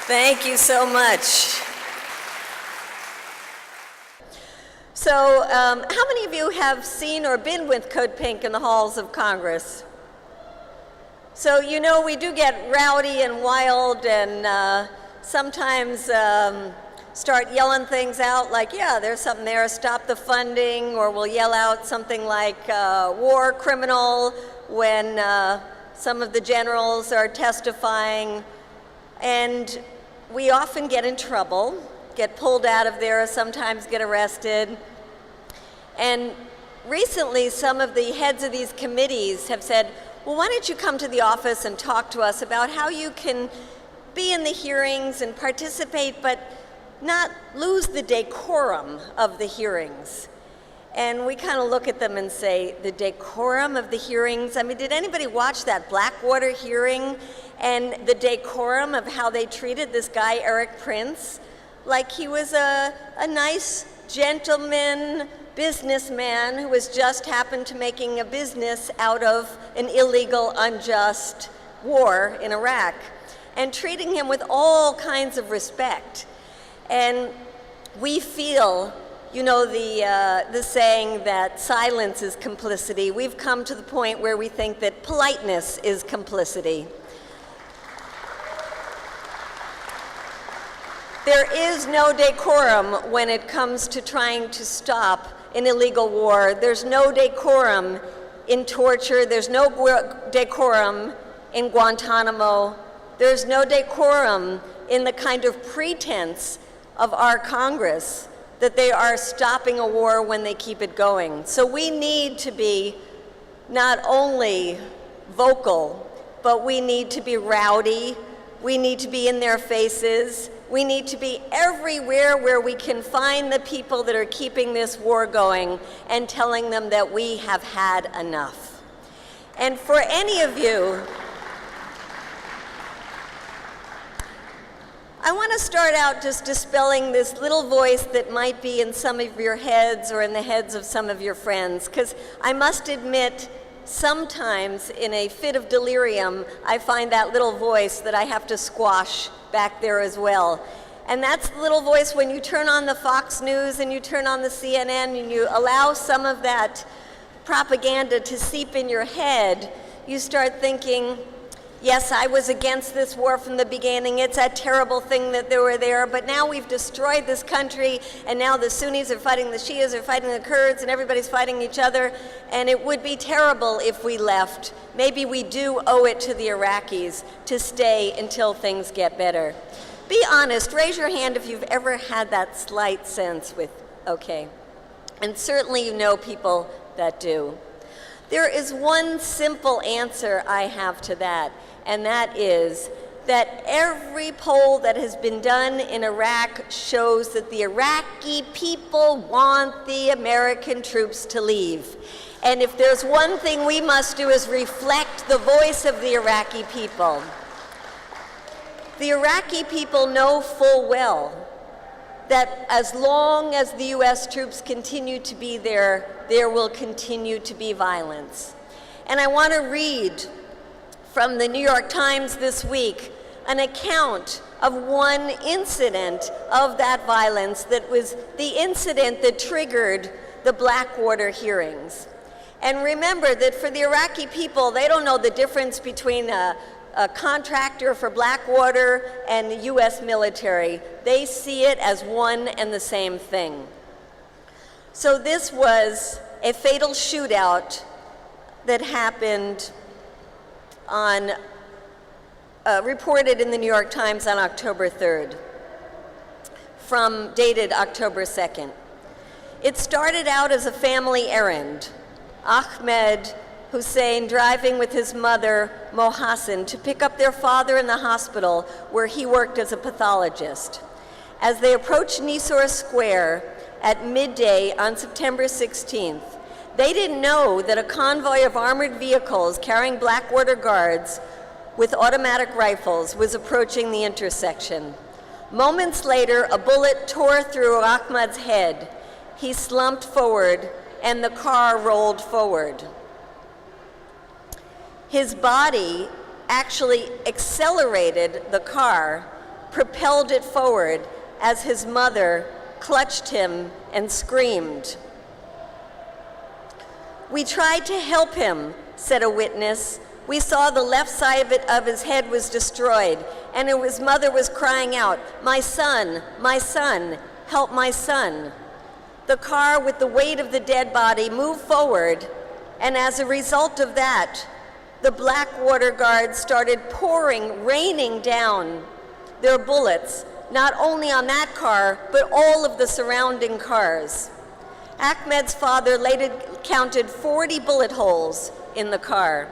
Thank you so much. So, how many of you have seen or been with Code Pink in the halls of Congress? So, you know, we do get rowdy and wild and sometimes start yelling things out like, yeah, there's something there, stop the funding, or we'll yell out something like war criminal when some of the generals are testifying. And we often get in trouble, get pulled out of there, sometimes get arrested. And recently, some of the heads of these committees have said, well, why don't you come to the office and talk to us about how you can be in the hearings and participate, but not lose the decorum of the hearings. And we kind of look at them and say, the decorum of the hearings? I mean, did anybody watch that Blackwater hearing and the decorum of how they treated this guy, Eric Prince? Like he was a nice gentleman, businessman who was just happened to making a business out of an illegal, unjust war in Iraq, and treating him with all kinds of respect. And we feel, you know, the saying that silence is complicity. We've come to the point where we think that politeness is complicity. There is no decorum when it comes to trying to stop an illegal war. There's no decorum in torture. There's no decorum in Guantanamo. There's no decorum in the kind of pretense of our Congress that they are stopping a war when they keep it going. So we need to be not only vocal, but we need to be rowdy. We need to be in their faces. We need to be everywhere where we can find the people that are keeping this war going and telling them that we have had enough. And for any of you, I want to start out just dispelling this little voice that might be in some of your heads or in the heads of some of your friends, because I must admit, sometimes in a fit of delirium, I find that little voice that I have to squash back there as well. And that's the little voice when you turn on the Fox News and you turn on the CNN and you allow some of that propaganda to seep in your head, you start thinking, yes, I was against this war from the beginning. It's a terrible thing that they were there, but now we've destroyed this country, and now the Sunnis are fighting the Shias, are fighting the Kurds, and everybody's fighting each other, and it would be terrible if we left. Maybe we do owe it to the Iraqis to stay until things get better. Be honest, raise your hand if you've ever had that slight sense with, okay. And certainly you know people that do. There is one simple answer I have to that, and that is that every poll that has been done in Iraq shows that the Iraqi people want the American troops to leave. And if there's one thing we must do is reflect the voice of the Iraqi people. The Iraqi people know full well that as long as the U.S. troops continue to be there, there will continue to be violence. And I want to read from the New York Times this week an account of one incident of that violence that was the incident that triggered the Blackwater hearings. And remember that for the Iraqi people, they don't know the difference between a contractor for Blackwater and the U.S. military. They see it as one and the same thing. So this was a fatal shootout that happened on, reported in the New York Times on October 3rd, dated October 2nd. It started out as a family errand. Ahmed Hussein driving with his mother, Mohassin, to pick up their father in the hospital where he worked as a pathologist. As they approached Nisor Square at midday on September 16th, they didn't know that a convoy of armored vehicles carrying Blackwater guards with automatic rifles was approaching the intersection. Moments later, a bullet tore through Ahmad's head. He slumped forward, and the car rolled forward. His body actually accelerated the car, propelled it forward as his mother clutched him and screamed. "We tried to help him," said a witness. "We saw the left side of his head was destroyed, and his mother was crying out, 'My son, help my son.' The car with the weight of the dead body moved forward, and as a result of that, the Blackwater guards started raining down their bullets, not only on that car, but all of the surrounding cars. Ahmed's father later counted 40 bullet holes in the car.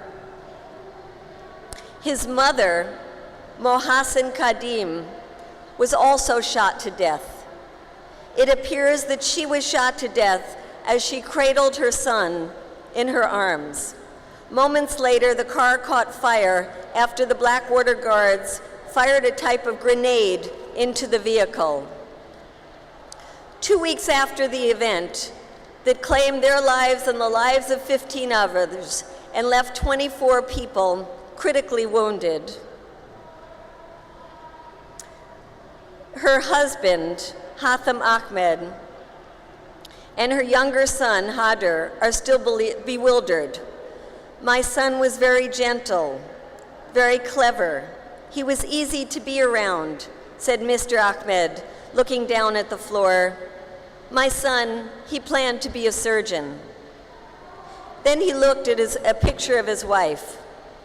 His mother, Mohsen Kadim, was also shot to death. It appears that she was shot to death as she cradled her son in her arms. Moments later, the car caught fire after the Blackwater guards fired a type of grenade into the vehicle. 2 weeks after the event that claimed their lives and the lives of 15 others and left 24 people critically wounded, her husband, Hatham Ahmed, and her younger son, Hadar, are still bewildered. "My son was very gentle, very clever. He was easy to be around," said Mr. Ahmed, looking down at the floor. "My son, he planned to be a surgeon." Then he looked at a picture of his wife.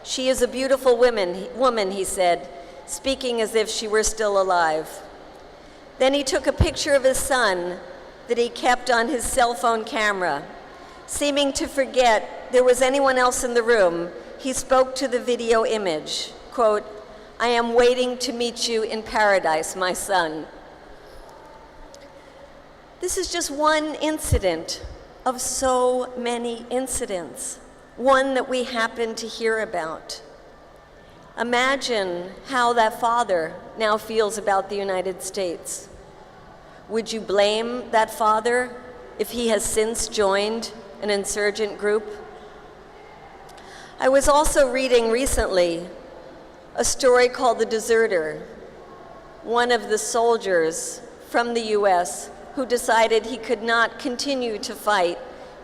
"She is a beautiful woman, he said, speaking as if she were still alive. Then he took a picture of his son that he kept on his cell phone camera. Seeming to forget there was anyone else in the room, he spoke to the video image, quote, "I am waiting to meet you in paradise, my son." This is just one incident of so many incidents, one that we happen to hear about. Imagine how that father now feels about the United States. Would you blame that father if he has since joined an insurgent group? I was also reading recently a story called The Deserter, one of the soldiers from the US who decided he could not continue to fight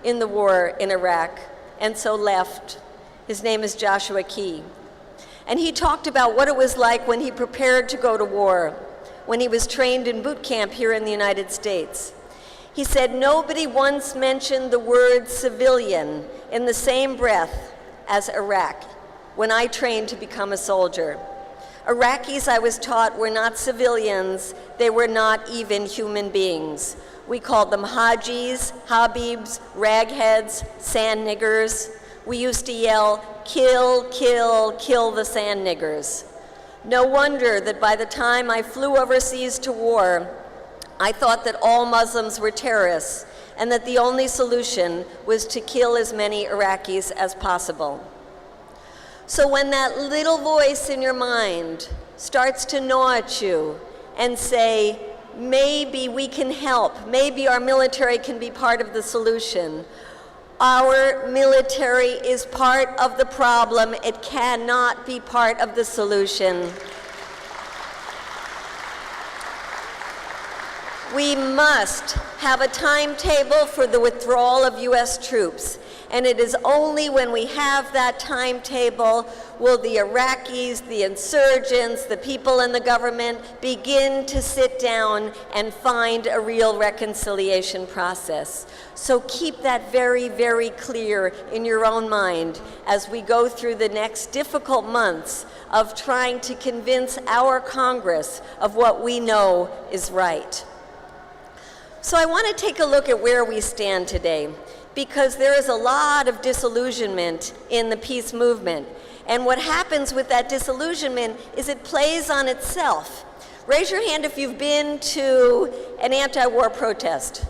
in the war in Iraq and so left. His name is Joshua Key. And he talked about what it was like when he prepared to go to war, when he was trained in boot camp here in the United States. He said, "Nobody once mentioned the word civilian in the same breath as Iraq when I trained to become a soldier. Iraqis, I was taught, were not civilians. They were not even human beings. We called them Hajis, Habibs, ragheads, sand niggers. We used to yell, 'Kill, kill, kill the sand niggers.' No wonder that by the time I flew overseas to war, I thought that all Muslims were terrorists and that the only solution was to kill as many Iraqis as possible." So when that little voice in your mind starts to gnaw at you and say, maybe we can help, maybe our military can be part of the solution, our military is part of the problem. It cannot be part of the solution. We must have a timetable for the withdrawal of US troops. And it is only when we have that timetable will the Iraqis, the insurgents, the people in the government begin to sit down and find a real reconciliation process. So keep that very, very clear in your own mind as we go through the next difficult months of trying to convince our Congress of what we know is right. So I want to take a look at where we stand today, because there is a lot of disillusionment in the peace movement. And what happens with that disillusionment is it plays on itself. Raise your hand if you've been to an anti-war protest.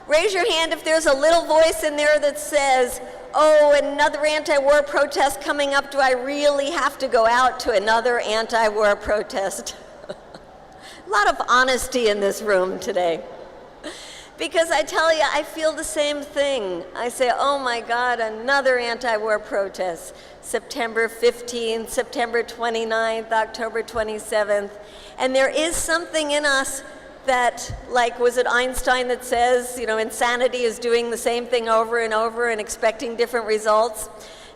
Raise your hand if there's a little voice in there that says, "Oh, another anti-war protest coming up. Do I really have to go out to another anti-war protest?" A lot of honesty in this room today. Because I tell you, I feel the same thing. I say, oh my God, another anti-war protest. September 15th, September 29th, October 27th. And there is something in us that, like, was it Einstein that says, you know, insanity is doing the same thing over and over and expecting different results?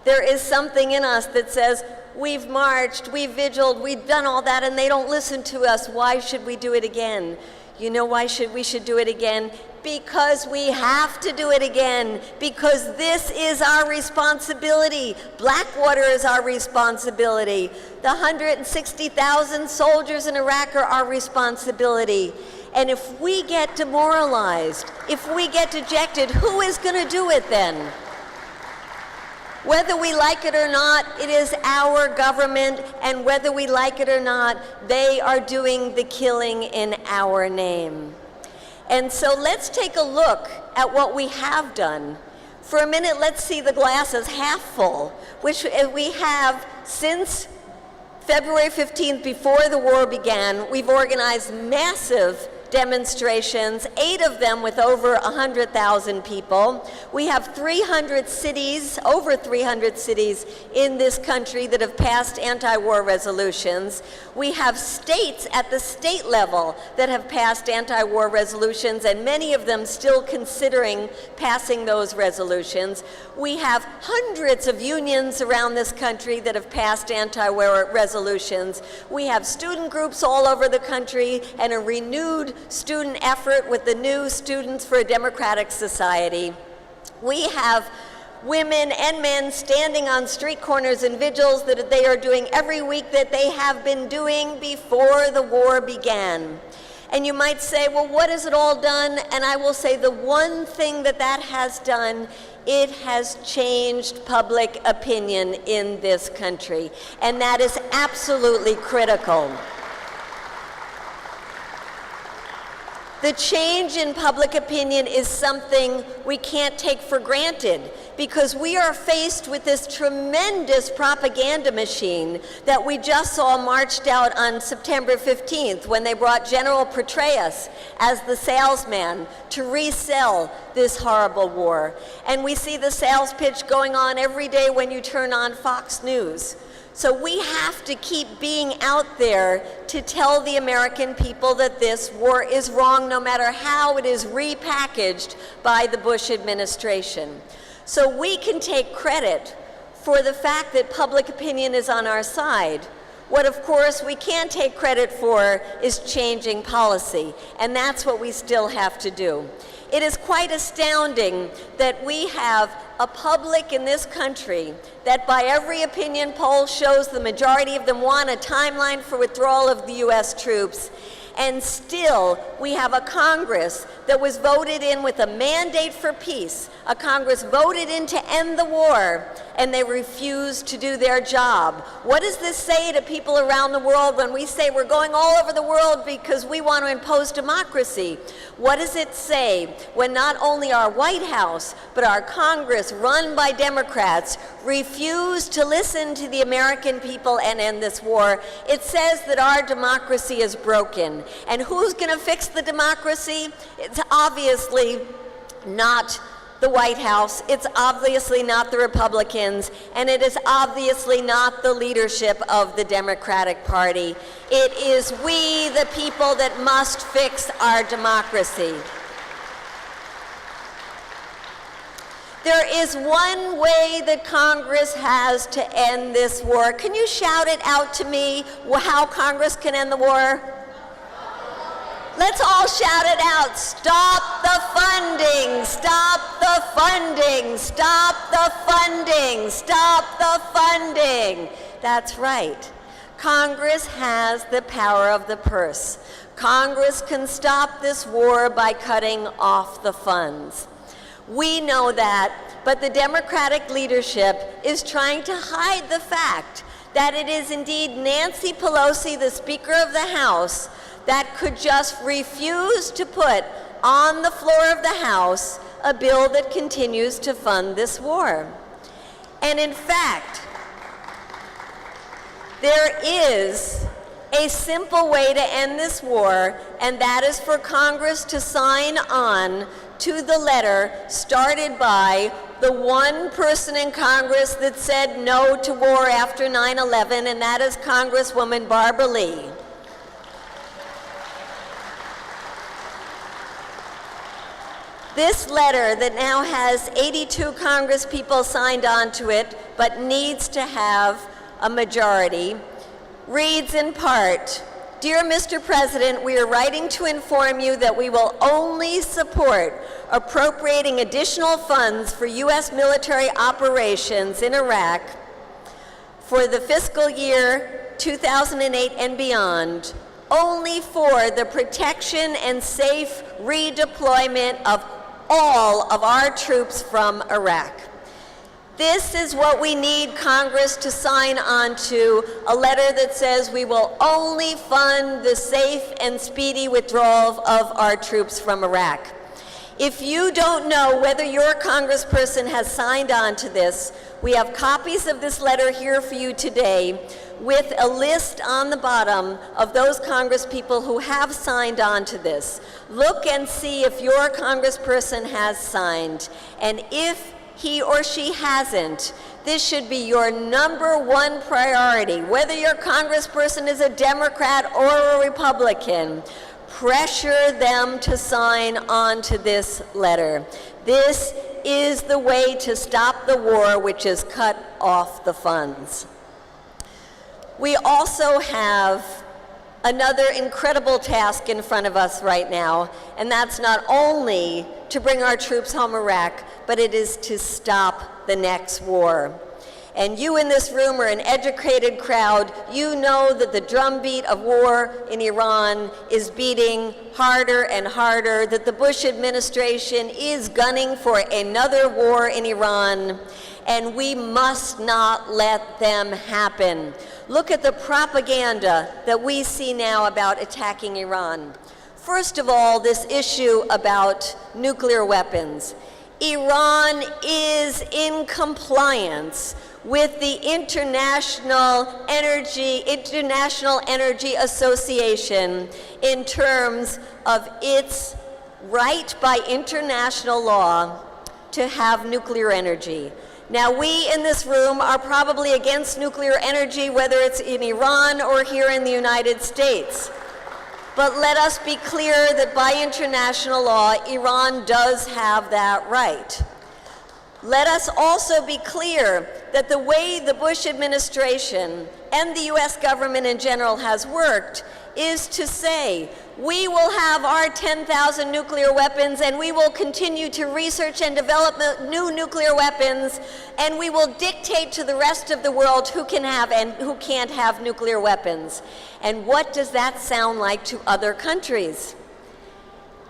There is something in us that says, we've marched, we've vigiled, we've done all that, and they don't listen to us. Why should we do it again? You know why we should do it again? Because we have to do it again. Because this is our responsibility. Blackwater is our responsibility. The 160,000 soldiers in Iraq are our responsibility. And if we get demoralized, if we get dejected, who is going to do it then? Whether we like it or not, it is our government, and whether we like it or not, they are doing the killing in our name. And so let's take a look at what we have done. For a minute, let's see the glass as half full, which we have since February 15th, before the war began. We've organized massive demonstrations, 8 of them with over 100,000 people. We have 300 cities, over 300 cities in this country that have passed anti-war resolutions. We have states at the state level that have passed anti-war resolutions, and many of them still considering passing those resolutions. We have hundreds of unions around this country that have passed anti-war resolutions. We have student groups all over the country and a renewed student effort with the new Students for a Democratic Society. We have women and men standing on street corners and vigils that they are doing every week that they have been doing before the war began. And you might say, well, what has it all done? And I will say the one thing that has done, it has changed public opinion in this country. And that is absolutely critical. The change in public opinion is something we can't take for granted, because we are faced with this tremendous propaganda machine that we just saw marched out on September 15th when they brought General Petraeus as the salesman to resell this horrible war. And we see the sales pitch going on every day when you turn on Fox News. So we have to keep being out there to tell the American people that this war is wrong, no matter how it is repackaged by the Bush administration. So we can take credit for the fact that public opinion is on our side. What, of course, we can't take credit for is changing policy, and that's what we still have to do. It is quite astounding that we have a public in this country that by every opinion poll shows the majority of them want a timeline for withdrawal of the U.S. troops, and still we have a Congress that was voted in with a mandate for peace, a Congress voted in to end the war, and they refuse to do their job. What does this say to people around the world when we say we're going all over the world because we want to impose democracy? What does it say when not only our White House, but our Congress, run by Democrats, refuse to listen to the American people and end this war? It says that our democracy is broken. And who's going to fix the democracy? It's obviously not the White House, it's obviously not the Republicans, and it is obviously not the leadership of the Democratic Party. It is we, the people, that must fix our democracy. There is one way that Congress has to end this war. Can you shout it out to me, how Congress can end the war? Let's all shout it out. Stop the funding, stop the funding, stop the funding, stop the funding. That's right. Congress has the power of the purse. Congress can stop this war by cutting off the funds. We know that, but the Democratic leadership is trying to hide the fact that it is indeed Nancy Pelosi, the Speaker of the House, that could just refuse to put on the floor of the House a bill that continues to fund this war. And in fact, there is a simple way to end this war, and that is for Congress to sign on to the letter started by the one person in Congress that said no to war after 9/11, and that is Congresswoman Barbara Lee. This letter that now has 82 Congresspeople signed on to it, but needs to have a majority, reads in part, "Dear Mr. President, we are writing to inform you that we will only support appropriating additional funds for U.S. military operations in Iraq for the fiscal year 2008 and beyond, only for the protection and safe redeployment of all of our troops from Iraq." This is what we need Congress to sign on to, a letter that says we will only fund the safe and speedy withdrawal of our troops from Iraq. If you don't know whether your congressperson has signed on to this, we have copies of this letter here for you today with a list on the bottom of those congresspeople who have signed on to this. Look and see if your congressperson has signed, and if he or she hasn't, this should be your #1 priority, whether your congressperson is a Democrat or a Republican. Pressure them to sign on to this letter. This is the way to stop the war, which is cut off the funds. We also have another incredible task in front of us right now, and that's not only to bring our troops home Iraq, but it is to stop the next war. And you in this room are an educated crowd. You know that the drumbeat of war in Iran is beating harder and harder, that the Bush administration is gunning for another war in Iran, and we must not let them happen. Look at the propaganda that we see now about attacking Iran. First of all, this issue about nuclear weapons. Iran is in compliance with the International Energy Association in terms of its right by international law to have nuclear energy. Now, we in this room are probably against nuclear energy, whether it's in Iran or here in the United States. But let us be clear that by international law, Iran does have that right. Let us also be clear that the way the Bush administration and the U.S. government in general has worked is to say, we will have our 10,000 nuclear weapons, and we will continue to research and develop new nuclear weapons, and we will dictate to the rest of the world who can have and who can't have nuclear weapons. And what does that sound like to other countries?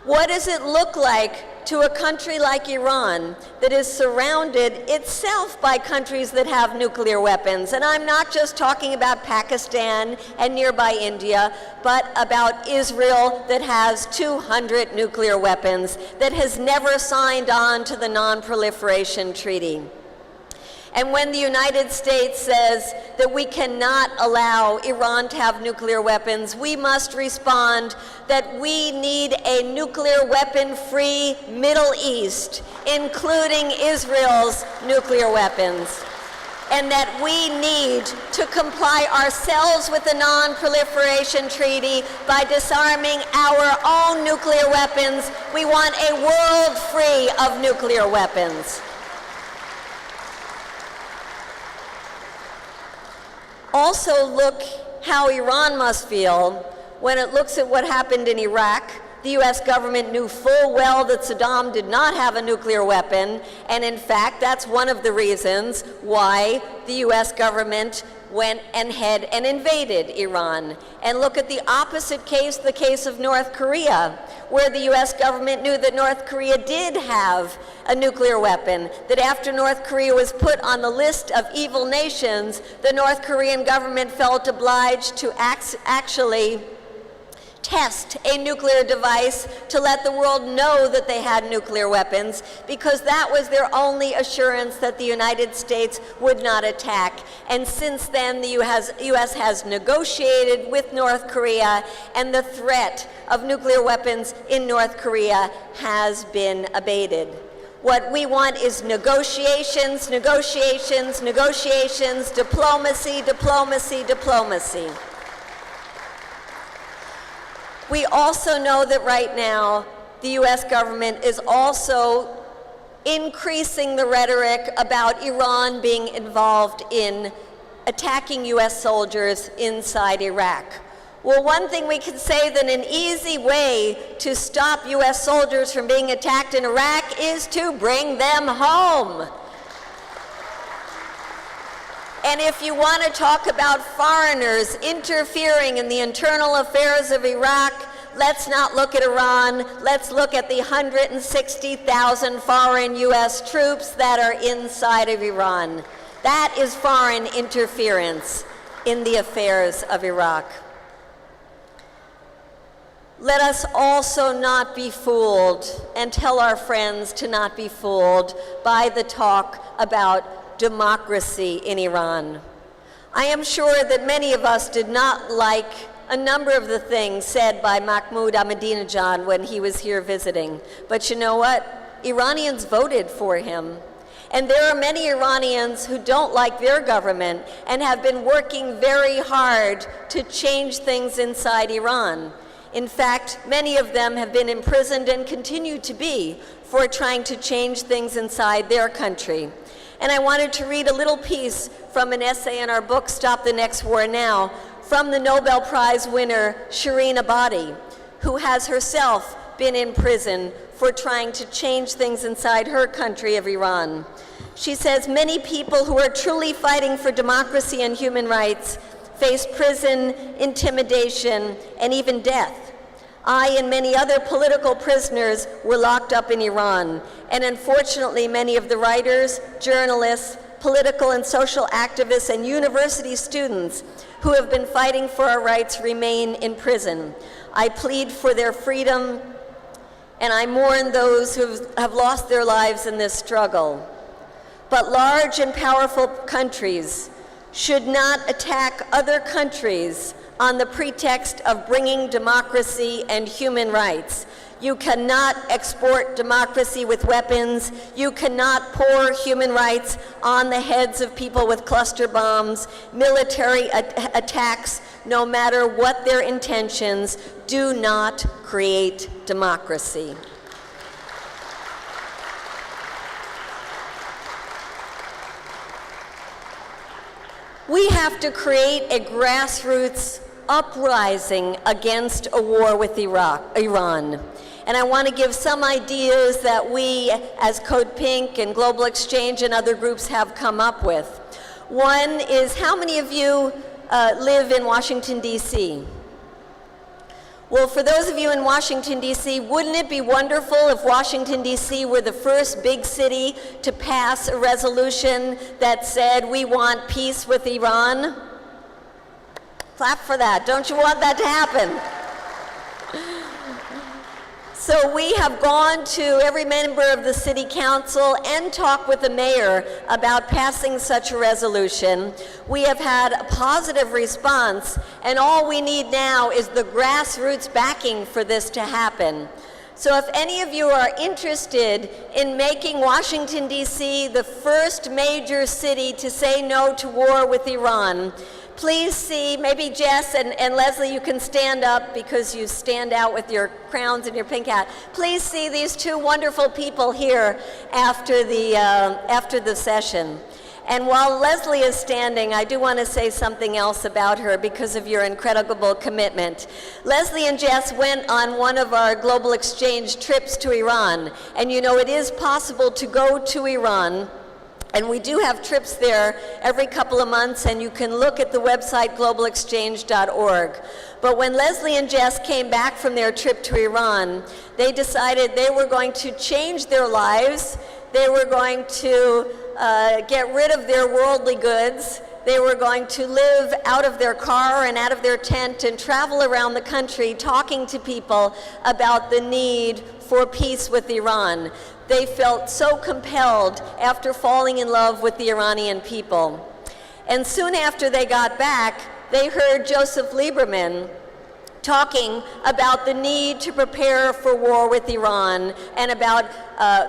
What does it look like to a country like Iran that is surrounded itself by countries that have nuclear weapons? And I'm not just talking about Pakistan and nearby India, but about Israel that has 200 nuclear weapons, that has never signed on to the Non-Proliferation Treaty. And when the United States says that we cannot allow Iran to have nuclear weapons, we must respond that we need a nuclear weapon-free Middle East, including Israel's nuclear weapons, and that we need to comply ourselves with the Non-Proliferation Treaty by disarming our own nuclear weapons. We want a world free of nuclear weapons. Also, look how Iran must feel when it looks at what happened in Iraq. The U.S. government knew full well that Saddam did not have a nuclear weapon, and in fact, that's one of the reasons why the U.S. government went ahead and invaded Iran. And look at the opposite case, the case of North Korea, where the U.S. government knew that North Korea did have a nuclear weapon, that after North Korea was put on the list of evil nations, the North Korean government felt obliged to actually test a nuclear device to let the world know that they had nuclear weapons, because that was their only assurance that the United States would not attack. And since then, the U.S. has negotiated with North Korea, and the threat of nuclear weapons in North Korea has been abated. What we want is negotiations, negotiations, negotiations, diplomacy, diplomacy, diplomacy. We also know that right now, the U.S. government is also increasing the rhetoric about Iran being involved in attacking U.S. soldiers inside Iraq. Well, one thing we can say that an easy way to stop U.S. soldiers from being attacked in Iraq is to bring them home. And if you want to talk about foreigners interfering in the internal affairs of Iraq, let's not look at Iran. Let's look at the 160,000 foreign U.S. troops that are inside of Iran. That is foreign interference in the affairs of Iraq. Let us also not be fooled, and tell our friends to not be fooled by the talk about democracy in Iran. I am sure that many of us did not like a number of the things said by Mahmoud Ahmadinejad when he was here visiting. But you know what? Iranians voted for him. And there are many Iranians who don't like their government and have been working very hard to change things inside Iran. In fact, many of them have been imprisoned and continue to be for trying to change things inside their country. And I wanted to read a little piece from an essay in our book, Stop the Next War Now, from the Nobel Prize winner Shireen Ebadi, who has herself been in prison for trying to change things inside her country of Iran. She says, many people who are truly fighting for democracy and human rights face prison, intimidation, and even death. I and many other political prisoners were locked up in Iran, and unfortunately many of the writers, journalists, political and social activists, and university students who have been fighting for our rights remain in prison. I plead for their freedom, and I mourn those who have lost their lives in this struggle. But large and powerful countries should not attack other countries on the pretext of bringing democracy and human rights. You cannot export democracy with weapons. You cannot pour human rights on the heads of people with cluster bombs. Military attacks, no matter what their intentions, do not create democracy. We have to create a grassroots uprising against a war with Iran. And I want to give some ideas that we, as Code Pink and Global Exchange and other groups, have come up with. One is, how many of you live in Washington, D.C.? Well, for those of you in Washington, D.C., wouldn't it be wonderful if Washington, D.C. were the first big city to pass a resolution that said we want peace with Iran? Clap for that. Don't you want that to happen? So we have gone to every member of the city council and talked with the mayor about passing such a resolution. We have had a positive response, and all we need now is the grassroots backing for this to happen. So if any of you are interested in making Washington, D.C. the first major city to say no to war with Iran, please see, maybe Jess and Leslie, you can stand up because you stand out with your crowns and your pink hat. Please see these two wonderful people here after the session. And while Leslie is standing, I do want to say something else about her because of your incredible commitment. Leslie and Jess went on one of our Global Exchange trips to Iran. And you know, it is possible to go to Iran. And we do have trips there every couple of months, and you can look at the website globalexchange.org. But when Leslie and Jess came back from their trip to Iran, they decided they were going to change their lives. They were going to get rid of their worldly goods. they were going to live out of their car and out of their tent and travel around the country talking to people about the need for peace with Iran. They felt so compelled after falling in love with the Iranian people. And soon after they got back, they heard Joseph Lieberman talking about the need to prepare for war with Iran and about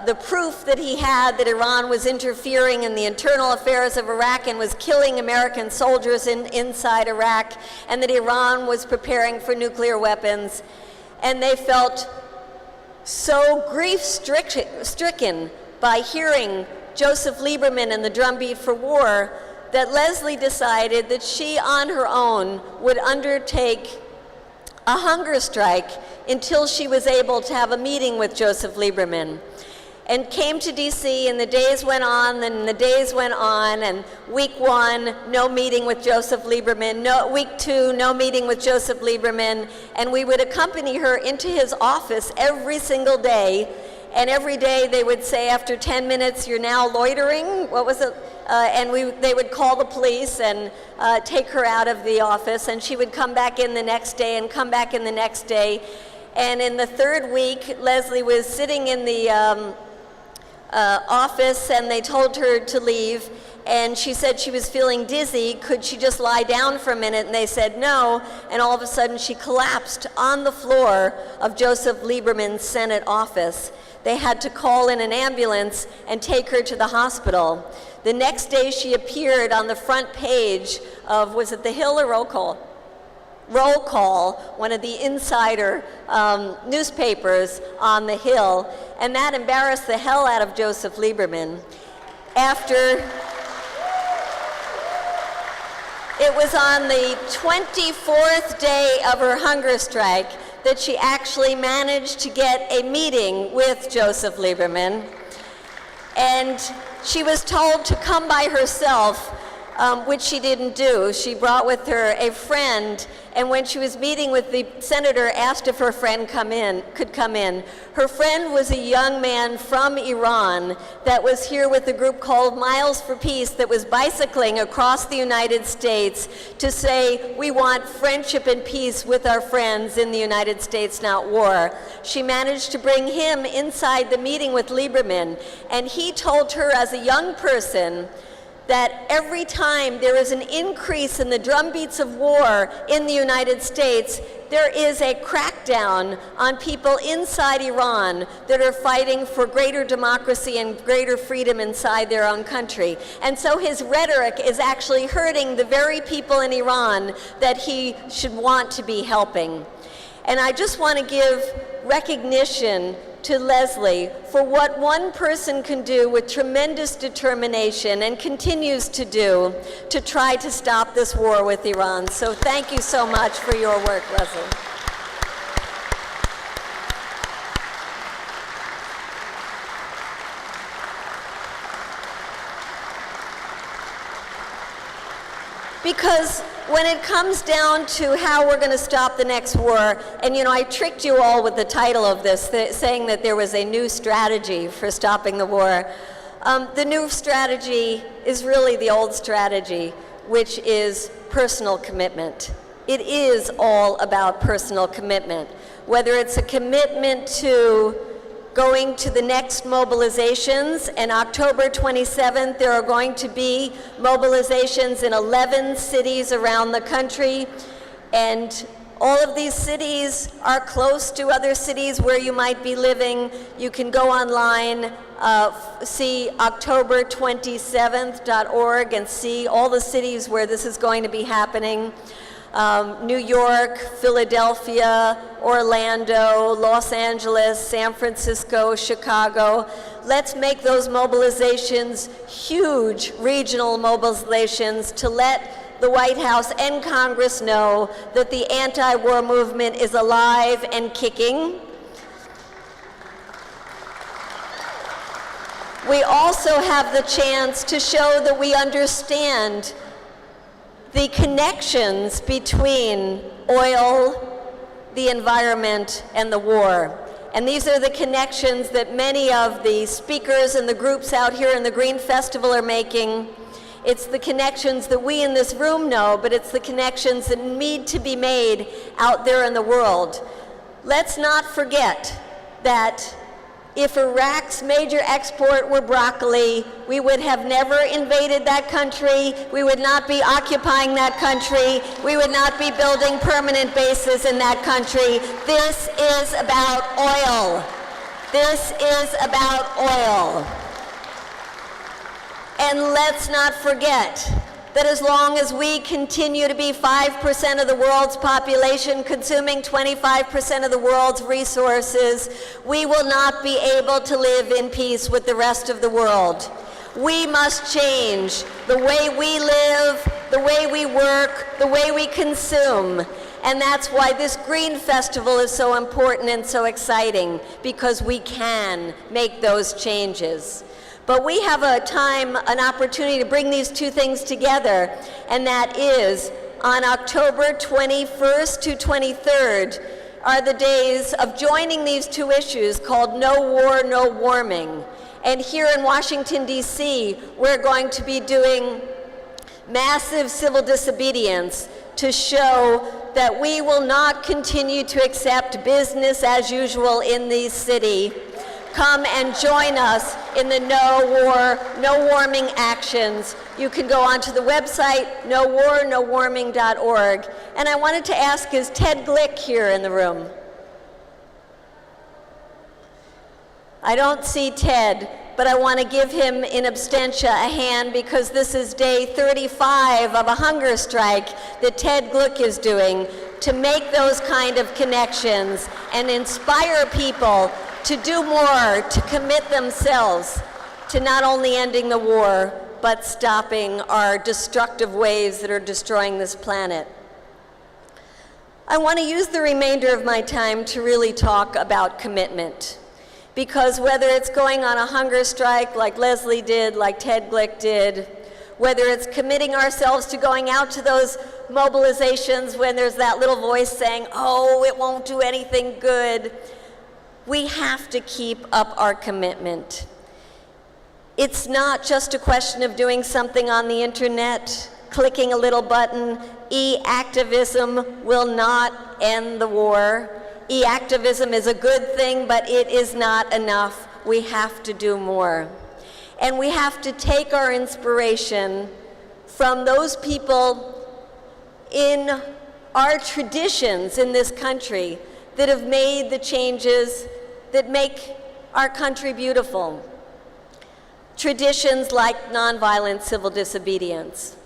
the proof that he had that Iran was interfering in the internal affairs of Iraq and was killing American soldiers inside Iraq, and that Iran was preparing for nuclear weapons. And they felt so grief-stricken by hearing Joseph Lieberman and the drumbeat for war that Leslie decided that she, on her own, would undertake a hunger strike until she was able to have a meeting with Joseph Lieberman, and came to DC, and the days went on, and the days went on, and week 1, no meeting with Joseph Lieberman, week 2, no meeting with Joseph Lieberman, and we would accompany her into his office every single day, and every day they would say, after 10 minutes, you're now loitering, what was it? And they would call the police and take her out of the office, and she would come back in the next day and come back in the next day. And in the 3rd week, Leslie was sitting in the office, and they told her to leave, and she said she was feeling dizzy. Could she just lie down for a minute? And they said no, and all of a sudden she collapsed on the floor of Joseph Lieberman's Senate office. They had to call in an ambulance and take her to the hospital. The next day she appeared on the front page of, was it The Hill or Roll Call? Roll Call, one of the insider newspapers on the Hill, and that embarrassed the hell out of Joseph Lieberman. It was on the 24th day of her hunger strike that she actually managed to get a meeting with Joseph Lieberman. And she was told to come by herself, which she didn't do. She brought with her a friend, and when she was meeting with the senator, asked if her friend could come in. Her friend was a young man from Iran that was here with a group called Miles for Peace that was bicycling across the United States to say, we want friendship and peace with our friends in the United States, not war. She managed to bring him inside the meeting with Lieberman, and he told her as a young person that every time there is an increase in the drumbeats of war in the United States, there is a crackdown on people inside Iran that are fighting for greater democracy and greater freedom inside their own country. And so his rhetoric is actually hurting the very people in Iran that he should want to be helping. And I just want to give recognition to Leslie for what one person can do with tremendous determination and continues to do to try to stop this war with Iran. So thank you so much for your work, Leslie. Because when it comes down to how we're going to stop the next war, and you know, I tricked you all with the title of this, saying that there was a new strategy for stopping the war. The new strategy is really the old strategy, which is personal commitment. It is all about personal commitment. Whether it's a commitment to going to the next mobilizations, and October 27th, there are going to be mobilizations in 11 cities around the country, and all of these cities are close to other cities where you might be living. You can go online, see october27th.org and see all the cities where this is going to be happening. New York, Philadelphia, Orlando, Los Angeles, San Francisco, Chicago. Let's make those mobilizations huge regional mobilizations to let the White House and Congress know that the anti-war movement is alive and kicking. We also have the chance to show that we understand the connections between oil, the environment, and the war. And these are the connections that many of the speakers and the groups out here in the Green Festival are making. It's the connections that we in this room know, but it's the connections that need to be made out there in the world. Let's not forget that if Iraq's major export were broccoli, we would have never invaded that country, we would not be occupying that country, we would not be building permanent bases in that country. This is about oil. This is about oil. And let's not forget that as long as we continue to be 5% of the world's population, consuming 25% of the world's resources, we will not be able to live in peace with the rest of the world. We must change the way we live, the way we work, the way we consume. And that's why this Green Festival is so important and so exciting, because we can make those changes. But we have an opportunity to bring these two things together, and that is on October 21st to 23rd are the days of joining these two issues called No War, No Warming. And here in Washington, D.C., we're going to be doing massive civil disobedience to show that we will not continue to accept business as usual in this city. Come and join us in the No War, No Warming actions. You can go onto the website, nowarnowarming.org. And I wanted to ask, is Ted Glick here in the room? I don't see Ted, but I want to give him in absentia a hand, because this is day 35 of a hunger strike that Ted Glick is doing to make those kind of connections and inspire people to do more, to commit themselves to not only ending the war, but stopping our destructive waves that are destroying this planet. I want to use the remainder of my time to really talk about commitment. Because whether it's going on a hunger strike like Leslie did, like Ted Glick did, whether it's committing ourselves to going out to those mobilizations when there's that little voice saying, oh, it won't do anything good, we have to keep up our commitment. It's not just a question of doing something on the internet, clicking a little button. E-activism will not end the war. E-activism is a good thing, but it is not enough. We have to do more. And we have to take our inspiration from those people in our traditions in this country that have made the changes that make our country beautiful. Traditions like nonviolent civil disobedience.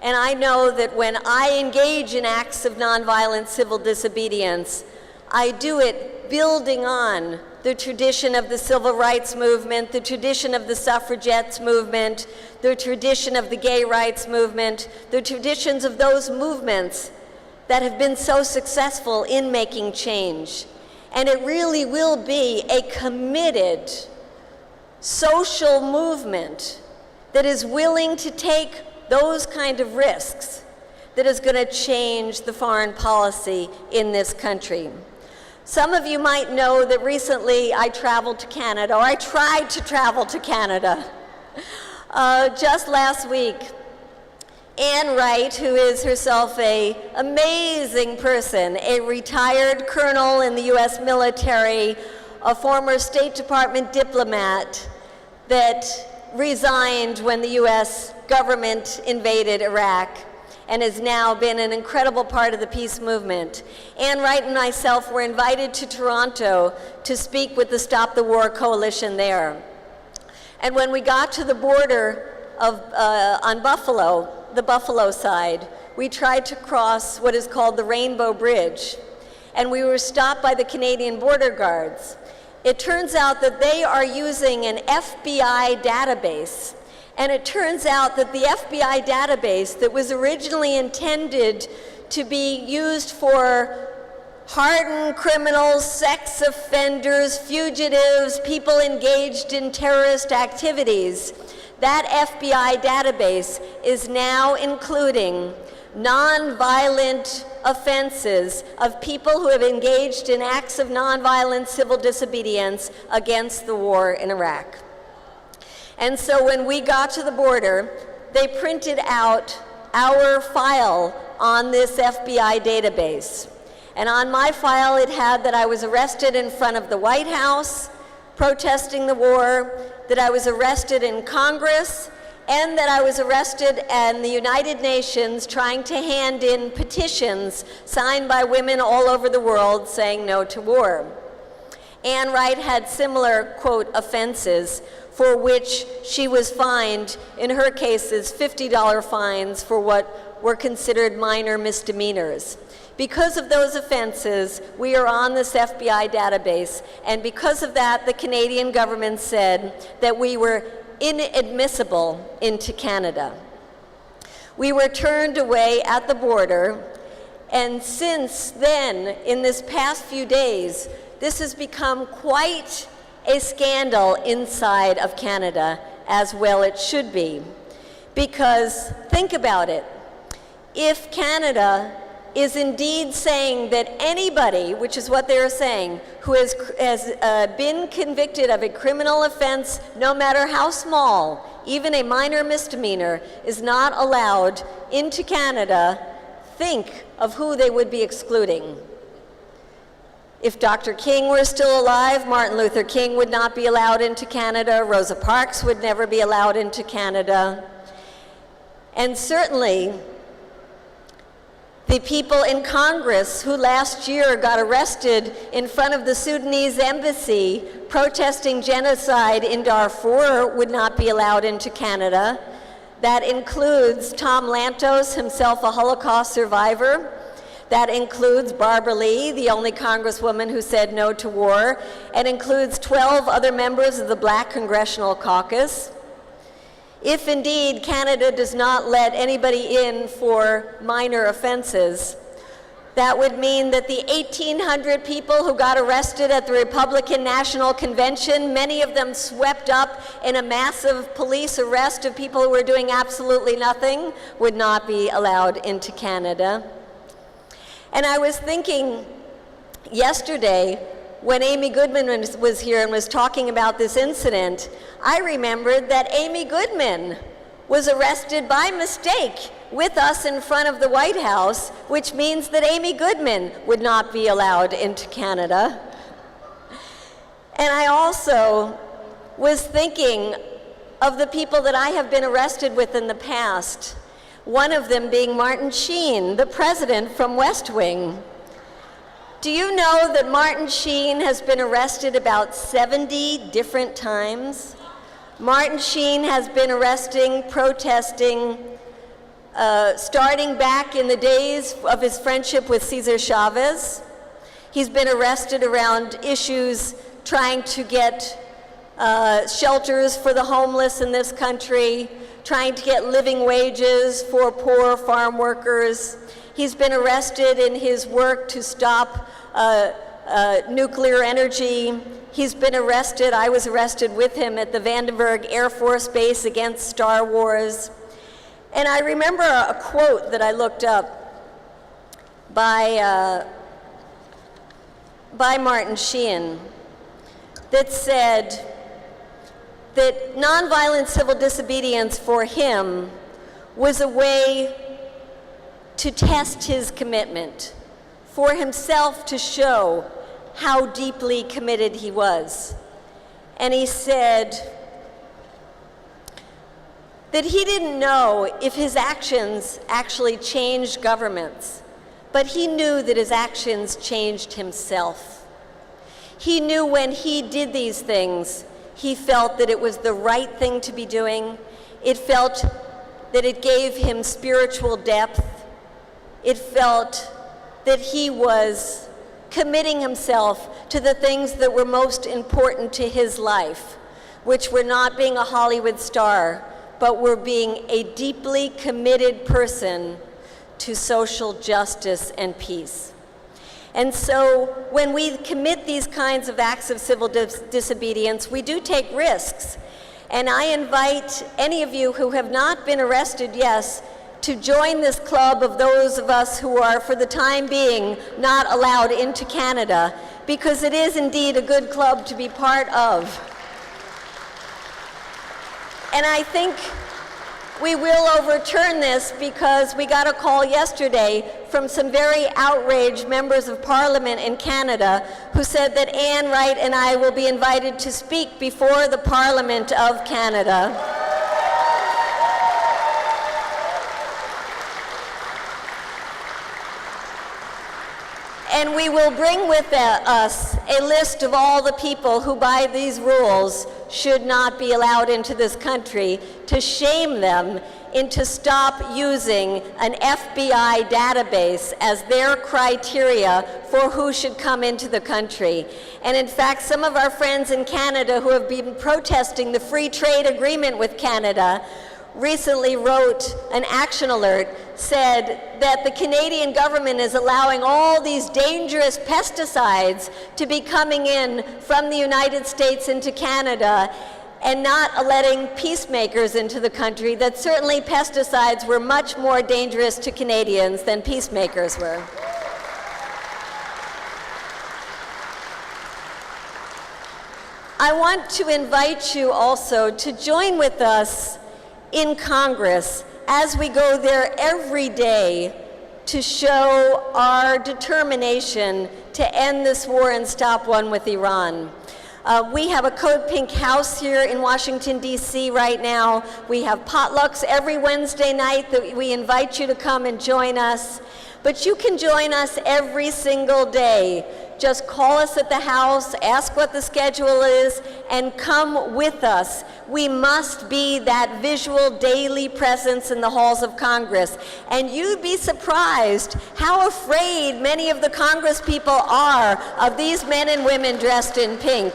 And I know that when I engage in acts of nonviolent civil disobedience, I do it building on the tradition of the civil rights movement, the tradition of the suffragettes movement, the tradition of the gay rights movement, the traditions of those movements that have been so successful in making change. And it really will be a committed social movement that is willing to take those kind of risks, that is going to change the foreign policy in this country. Some of you might know that recently I traveled to Canada, or I tried to travel to Canada. Just last week, Ann Wright, who is herself an amazing person, a retired colonel in the U.S. military, a former State Department diplomat that resigned when the U.S. government invaded Iraq and has now been an incredible part of the peace movement. Ann Wright and myself were invited to Toronto to speak with the Stop the War Coalition there. And when we got to the border on Buffalo, the Buffalo side, we tried to cross what is called the Rainbow Bridge, and we were stopped by the Canadian Border Guards. It turns out that they are using an FBI database, and it turns out that the FBI database that was originally intended to be used for hardened criminals, sex offenders, fugitives, people engaged in terrorist activities, that FBI database is now including nonviolent offenses of people who have engaged in acts of nonviolent civil disobedience against the war in Iraq. And so when we got to the border, they printed out our file on this FBI database. And on my file, it had that I was arrested in front of the White House, protesting the war, that I was arrested in Congress, and that I was arrested in the United Nations trying to hand in petitions signed by women all over the world saying no to war. Anne Wright had similar, quote, offenses for which she was fined, in her cases, $50 fines for what were considered minor misdemeanors. Because of those offenses, we are on this FBI database, and because of that, the Canadian government said that we were inadmissible into Canada. We were turned away at the border, and since then, in this past few days, this has become quite a scandal inside of Canada, as well it should be. Because think about it, if Canada is indeed saying that anybody, which is what they're saying, who has been convicted of a criminal offense, no matter how small, even a minor misdemeanor, is not allowed into Canada, think of who they would be excluding. If Dr. King were still alive, Martin Luther King would not be allowed into Canada, Rosa Parks would never be allowed into Canada. And certainly, the people in Congress who last year got arrested in front of the Sudanese embassy protesting genocide in Darfur would not be allowed into Canada. That includes Tom Lantos, himself a Holocaust survivor. That includes Barbara Lee, the only congresswoman who said no to war, and includes 12 other members of the Black Congressional Caucus. If indeed Canada does not let anybody in for minor offenses, that would mean that the 1,800 people who got arrested at the Republican National Convention, many of them swept up in a massive police arrest of people who were doing absolutely nothing, would not be allowed into Canada. And I was thinking yesterday, when Amy Goodman was here and was talking about this incident, I remembered that Amy Goodman was arrested by mistake with us in front of the White House, which means that Amy Goodman would not be allowed into Canada. And I also was thinking of the people that I have been arrested with in the past, one of them being Martin Sheen, the president from West Wing. Do you know that Martin Sheen has been arrested about 70 different times? Martin Sheen has been protesting, starting back in the days of his friendship with Cesar Chavez. He's been arrested around issues trying to get shelters for the homeless in this country, trying to get living wages for poor farm workers. He's been arrested in his work to stop nuclear energy. He's been arrested, I was arrested with him at the Vandenberg Air Force Base against Star Wars. And I remember a quote that I looked up by Martin Sheen that said that nonviolent civil disobedience for him was a way to test his commitment, for himself to show how deeply committed he was. And he said that he didn't know if his actions actually changed governments, but he knew that his actions changed himself. He knew when he did these things, he felt that it was the right thing to be doing. It felt that it gave him spiritual depth. It felt that he was committing himself to the things that were most important to his life, which were not being a Hollywood star, but were being a deeply committed person to social justice and peace. And so when we commit these kinds of acts of civil disobedience, we do take risks. And I invite any of you who have not been arrested yet to join this club of those of us who are, for the time being, not allowed into Canada, because it is indeed a good club to be part of. And I think We will overturn this because we got a call yesterday from some very outraged members of Parliament in Canada who said that Anne Wright and I will be invited to speak before the Parliament of Canada. And we will bring with us a list of all the people who, by these rules, should not be allowed into this country, to shame them into stop using an FBI database as their criteria for who should come into the country. And in fact, some of our friends in Canada who have been protesting the free trade agreement with Canada recently wrote an action alert, said that the Canadian government is allowing all these dangerous pesticides to be coming in from the United States into Canada and not letting peacemakers into the country, that certainly pesticides were much more dangerous to Canadians than peacemakers were. I want to invite you also to join with us in Congress as we go there every day to show our determination to end this war and stop one with Iran. We have a Code Pink house here in Washington, D.C. right now. We have potlucks every Wednesday night that we invite you to come and join us. But you can join us every single day. Just call us at the house, ask what the schedule is, and come with us. We must be that visual daily presence in the halls of Congress. And you'd be surprised how afraid many of the Congress people are of these men and women dressed in pink.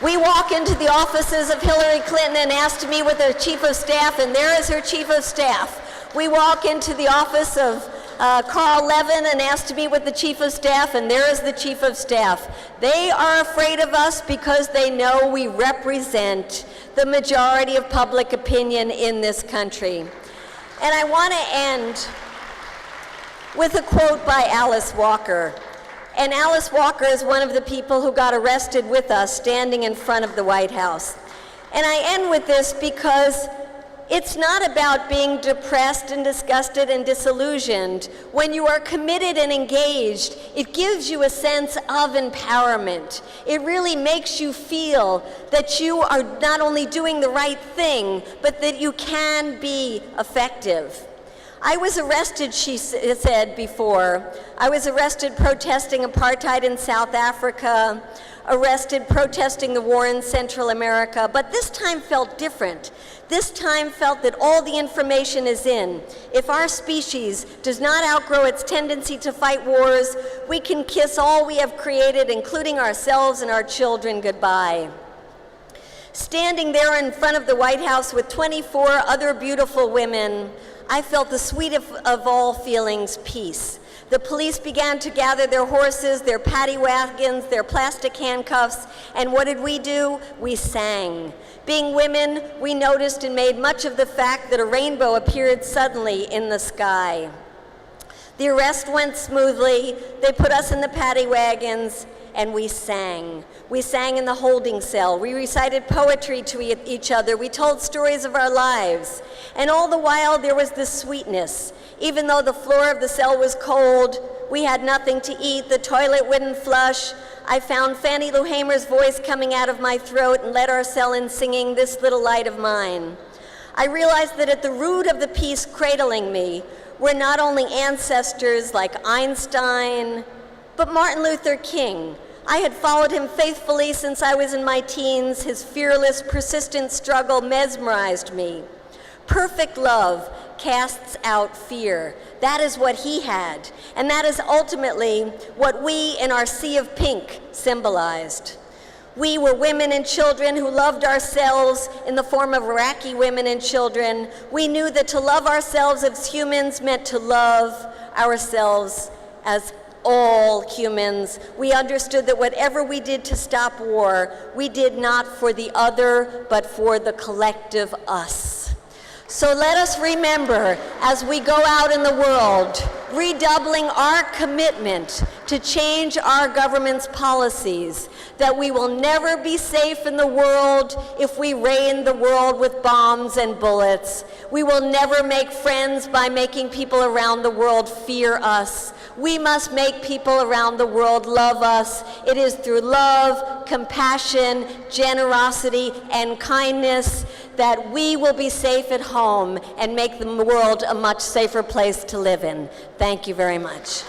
We walk into the offices of Hillary Clinton and ask to meet with her chief of staff, and there is her chief of staff. We walk into the office of Carl Levin and asked to meet with the chief of staff, and there is the chief of staff. They are afraid of us because they know we represent the majority of public opinion in this country. And I want to end with a quote by Alice Walker. And Alice Walker is one of the people who got arrested with us standing in front of the White House. And I end with this because it's not about being depressed and disgusted and disillusioned. When you are committed and engaged, it gives you a sense of empowerment. It really makes you feel that you are not only doing the right thing, but that you can be effective. I was arrested, she said before. I was arrested protesting apartheid in South Africa, arrested protesting the war in Central America, but this time felt different. This time felt that all the information is in. If our species does not outgrow its tendency to fight wars, we can kiss all we have created, including ourselves and our children, goodbye. Standing there in front of the White House with 24 other beautiful women, I felt the sweet of all feelings, peace. The police began to gather their horses, their paddy wagons, their plastic handcuffs, and what did we do? We sang. Being women, we noticed and made much of the fact that a rainbow appeared suddenly in the sky. The arrest went smoothly. They put us in the paddy wagons, and we sang. We sang in the holding cell. We recited poetry to each other. We told stories of our lives. And all the while, there was this sweetness. Even though the floor of the cell was cold, we had nothing to eat, the toilet wouldn't flush, I found Fannie Lou Hamer's voice coming out of my throat and led our cell in singing This Little Light of Mine. I realized that at the root of the peace cradling me were not only ancestors like Einstein, but Martin Luther King. I had followed him faithfully since I was in my teens. His fearless, persistent struggle mesmerized me. Perfect love casts out fear. That is what he had, and that is ultimately what we in our sea of pink symbolized. We were women and children who loved ourselves in the form of Iraqi women and children. We knew that to love ourselves as humans meant to love ourselves as all humans. We understood that whatever we did to stop war, we did not for the other, but for the collective us. So let us remember, as we go out in the world, redoubling our commitment to change our government's policies, that we will never be safe in the world if we rain the world with bombs and bullets. We will never make friends by making people around the world fear us. We must make people around the world love us. It is through love, compassion, generosity, and kindness that we will be safe at home and make the world a much safer place to live in. Thank you very much.